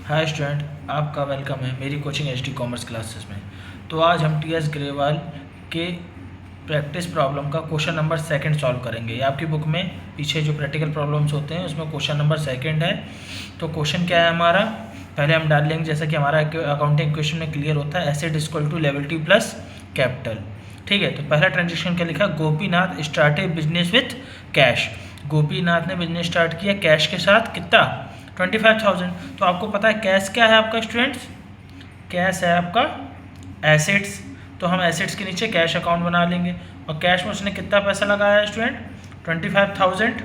Hi student, आपका welcome है मेरी कोचिंग एचडी कॉमर्स क्लासेस में। तो आज हम टीएस ग्रेवाल के प्रैक्टिस प्रॉब्लम का क्वेश्चन नंबर सेकंड सॉल्व करेंगे। ये आपकी बुक में पीछे जो प्रैक्टिकल प्रॉब्लम्स होते हैं उसमें क्वेश्चन नंबर सेकंड है। तो क्वेश्चन क्या है हमारा, पहले हम डाल लेंगे जैसा कि हमारा अकाउंटिंग क्वेश्चन में क्लियर होता है, asset equal to liability plus capital. ठीक है, तो पहला ट्रांजेक्शन क्या लिखा, Gopinath started business with cash. Gopinath ने बिजनेस स्टार्ट किया कैश के साथ, कितना 25,000। तो आपको पता है कैश क्या है आपका स्टूडेंट्स, कैश है आपका एसेट्स। तो हम एसेट्स के नीचे कैश अकाउंट बना लेंगे और कैश में उसने कितना पैसा लगाया है स्टूडेंट 25,000।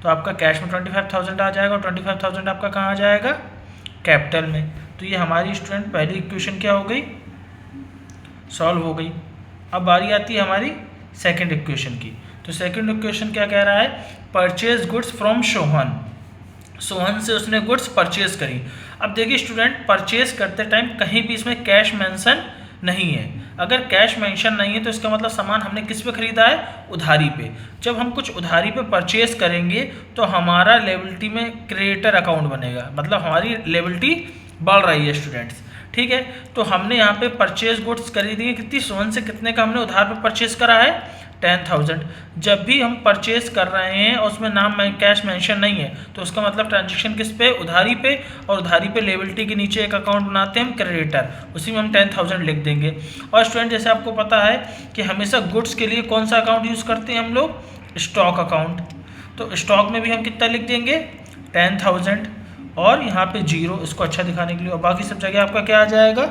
तो आपका कैश में 25,000 आ जाएगा और 25,000 आपका कहाँ आ जाएगा, कैपिटल में। तो ये हमारी स्टूडेंट पहली इक्वेशन क्या हो गई, सॉल्व हो गई। अब बारी आती है हमारी सेकेंड इक्वेशन की। तो सेकेंड इक्वेशन क्या कह रहा है, purchase goods from Sohan. Sohan से उसने गुड्स परचेज करी। अब देखिए स्टूडेंट, परचेज करते टाइम कहीं भी इसमें कैश मेंशन नहीं है। अगर कैश मेंशन नहीं है तो इसका मतलब सामान हमने किस पे खरीदा है, उधारी पे। जब हम कुछ उधारी पे परचेज करेंगे तो हमारा लायबिलिटी में क्रेडिटर अकाउंट बनेगा, मतलब हमारी लायबिलिटी बढ़ रही है स्टूडेंट्स। ठीक है, तो हमने यहाँ पे परचेज गुड्स खरीदी है कितनी, सोहन से कितने का हमने उधार पे परचेज करा है 10,000। जब भी हम परचेज कर रहे हैं और उसमें नाम कैश मेंशन नहीं है तो उसका मतलब ट्रांजैक्शन किस पे, उधारी पे। और उधारी पे लायबिलिटी के नीचे एक अकाउंट बनाते हैं हम क्रेडिटर, उसी में हम 10,000 लिख देंगे। और स्टूडेंट जैसे आपको पता है कि हमेशा गुड्स के लिए कौन सा अकाउंट यूज़ करते हैं हम लोग, स्टॉक अकाउंट। तो स्टॉक में भी हम कितना लिख देंगे 10,000 और यहाँ पे 0, इसको अच्छा दिखाने के लिए। और बाकी सब जगह आपका क्या आ जाएगा,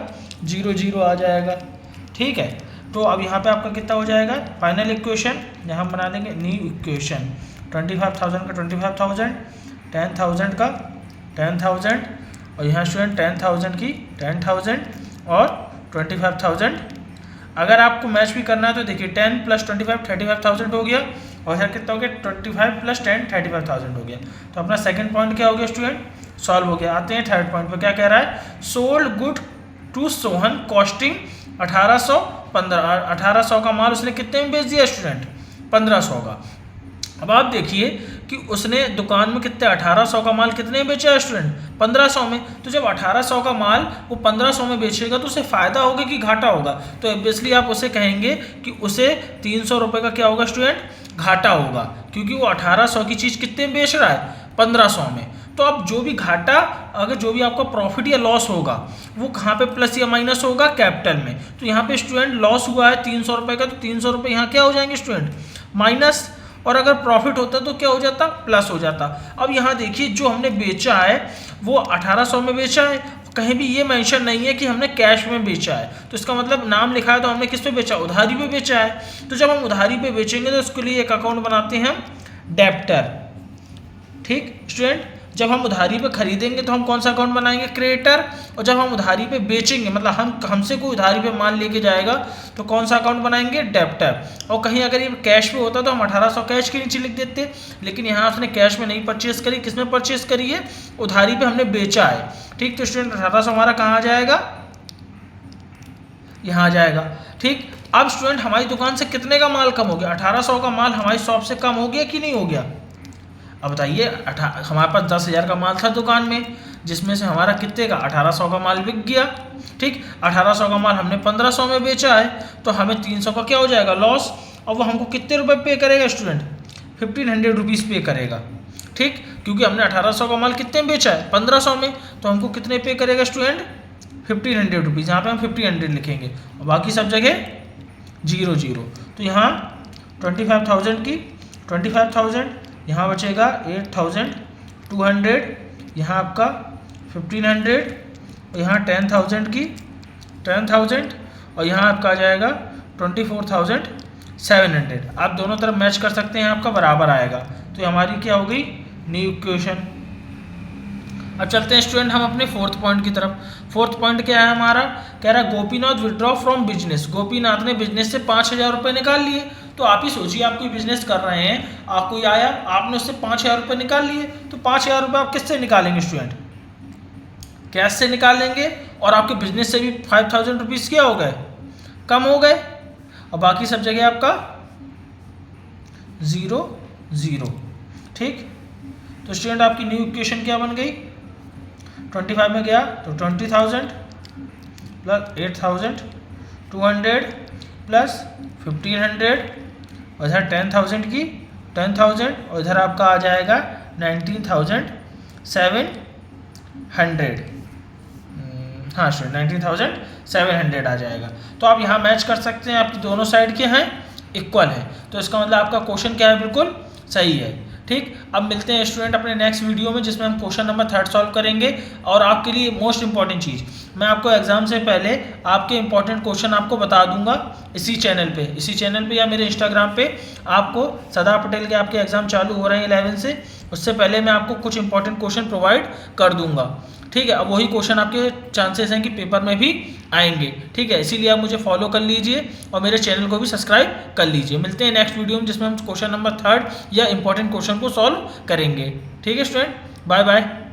0 आ जाएगा। ठीक है, तो अब यहाँ पे आपका कितना हो जाएगा, फाइनल इक्वेशन यहाँ हम बना देंगे न्यू इक्वेशन। 25,000 का 25,000, 10,000 का 10,000 और यहाँ स्टूडेंट 10,000 की 10,000 और 25,000। अगर आपको मैच भी करना है तो देखिए 10 + 25 35,000 हो गया और यहाँ कितना हो गया 25 + 10 35,000 हो गया। तो अपना सेकंड पॉइंट क्या हो गया स्टूडेंट, सॉल्व हो गया। आते हैं थर्ड पॉइंट पर, क्या कह रहा है, sold good to Sohan costing 1800 का माल उसने कितने में बेच दिया स्टूडेंट, 1500 का। अब आप देखिए कि उसने दुकान में कितने 1800 का माल कितने में बेचा है स्टूडेंट, 1500 में। तो जब 1800 का माल वो 1500 में बेचेगा तो उसे फ़ायदा होगा कि घाटा होगा। तो ऑब्वियसली आप उसे कहेंगे कि उसे 300 रुपये का क्या होगा स्टूडेंट, घाटा होगा, क्योंकि वो 1800 की चीज़ कितने में बेच रहा है, 1500 में। तो अब जो भी घाटा, अगर जो भी आपका प्रॉफिट या लॉस होगा वो कहाँ पे प्लस या माइनस होगा, कैपिटल में। तो यहाँ पे स्टूडेंट लॉस हुआ है 300 रुपये का, तो 300 रुपये यहाँ क्या हो जाएंगे स्टूडेंट, माइनस। और अगर प्रॉफिट होता तो क्या हो जाता, प्लस हो जाता। अब यहाँ देखिए जो हमने बेचा है वो 1800 में बेचा है, कहीं भी ये मेंशन नहीं है कि हमने कैश में बेचा है। तो इसका मतलब नाम लिखा है तो हमने किस पे बेचा, उधारी पे बेचा है। तो जब हम उधारी पे बेचेंगे तो उसके लिए एक अकाउंट बनाते हैं हम डेप्टर। ठीक स्टूडेंट, जब हम उधारी पे खरीदेंगे तो हम कौन सा अकाउंट बनाएंगे, क्रेडिटर। और जब हम उधारी पे बेचेंगे, मतलब हमसे कोई उधारी पे माल लेके जाएगा तो कौन सा अकाउंट बनाएंगे, डेप्टर। और कहीं अगर ये कैश पे होता तो हम 1800 कैश के नीचे लिख देते, लेकिन यहाँ उसने कैश में नहीं परचेस करी, किस में परचेस करी है, उधारी पे हमने बेचा है। ठीक, तो स्टूडेंट 1800 हमारा कहाँ आ जाएगा, यहाँ आ जाएगा। ठीक, अब स्टूडेंट हमारी दुकान से कितने का माल कम हो गया, 1800 का माल हमारी शॉप से कम हो गया कि नहीं हो गया। अब बताइए, हमारे पास 10,000 का माल था दुकान में, जिसमें से हमारा कितने का 1800 का माल बिक गया। ठीक, 1800 का माल हमने 1500 में बेचा है, तो हमें 300 का क्या हो जाएगा, लॉस। और वो हमको कितने रुपए पे करेगा स्टूडेंट, 1500 रुपीज़ पे करेगा। ठीक, क्योंकि हमने 1800 का माल कितने में बेचा है, 1500 में, तो हमको कितने पे करेगा स्टूडेंट, 1500 रुपीज़। यहाँ पर हम 1500 लिखेंगे और बाकी सब जगह 0। तो यहाँ 25,000 की 25,000, यहाँ बचेगा 8,200, यहाँ आपका 1,500 और यहाँ 10,000 की 10,000 और यहाँ आपका आ जाएगा 24,700। आप दोनों तरफ मैच कर सकते हैं, आपका बराबर आएगा। तो हमारी क्या हो गई, न्यू इक्वेशन। अब चलते हैं स्टूडेंट हम अपने फोर्थ पॉइंट की तरफ। फोर्थ पॉइंट क्या है हमारा, कह रहा है Gopinath withdraw from business. Gopinath ने बिजनेस से 5,000 रुपये निकाल लिए। तो आप ही सोचिए, आप कोई बिजनेस कर रहे हैं, आप कोई आया, आपने उससे 5,000 रुपये निकाल लिए। तो 5,000 रुपये आप किससे निकालेंगे स्टूडेंट, कैश से निकालेंगे। और आपके बिजनेस से भी 5,000 रुपीज़ क्या हो गए, कम हो गए। और बाकी सब जगह आपका 0। ठीक, तो स्टूडेंट आपकी न्यू इक्वेशन क्या बन गई, 25 में गया तो 20,000 प्लस 8,200 प्लस 1,500 और इधर 10,000 की 10,000 और इधर आपका आ जाएगा 19,700। हाँ स्टूडेंट 19,700 आ जाएगा। तो आप यहाँ मैच कर सकते हैं, आपकी दोनों साइड के हैं इक्वल है, तो इसका मतलब आपका क्वेश्चन क्या है, बिल्कुल सही है। ठीक, अब मिलते हैं स्टूडेंट अपने नेक्स्ट वीडियो में जिसमें हम क्वेश्चन नंबर 3 सॉल्व करेंगे। और आपके लिए मोस्ट इंपॉर्टेंट चीज़, मैं आपको एग्जाम से पहले आपके इंपॉर्टेंट क्वेश्चन आपको बता दूंगा इसी चैनल पे या मेरे इंस्टाग्राम पे। आपको सरदार पटेल के आपके एग्जाम चालू हो रहे हैं 11 से, उससे पहले मैं आपको कुछ इंपॉर्टेंट क्वेश्चन प्रोवाइड कर दूंगा। ठीक है, अब वही क्वेश्चन आपके चांसेस हैं कि पेपर में भी आएंगे। ठीक है, इसीलिए आप मुझे फॉलो कर लीजिए और मेरे चैनल को भी सब्सक्राइब कर लीजिए। मिलते हैं नेक्स्ट वीडियो में जिसमें हम क्वेश्चन नंबर 3 या इंपॉर्टेंट क्वेश्चन को सॉल्व करेंगे। ठीक है स्टूडेंट, बाय बाय।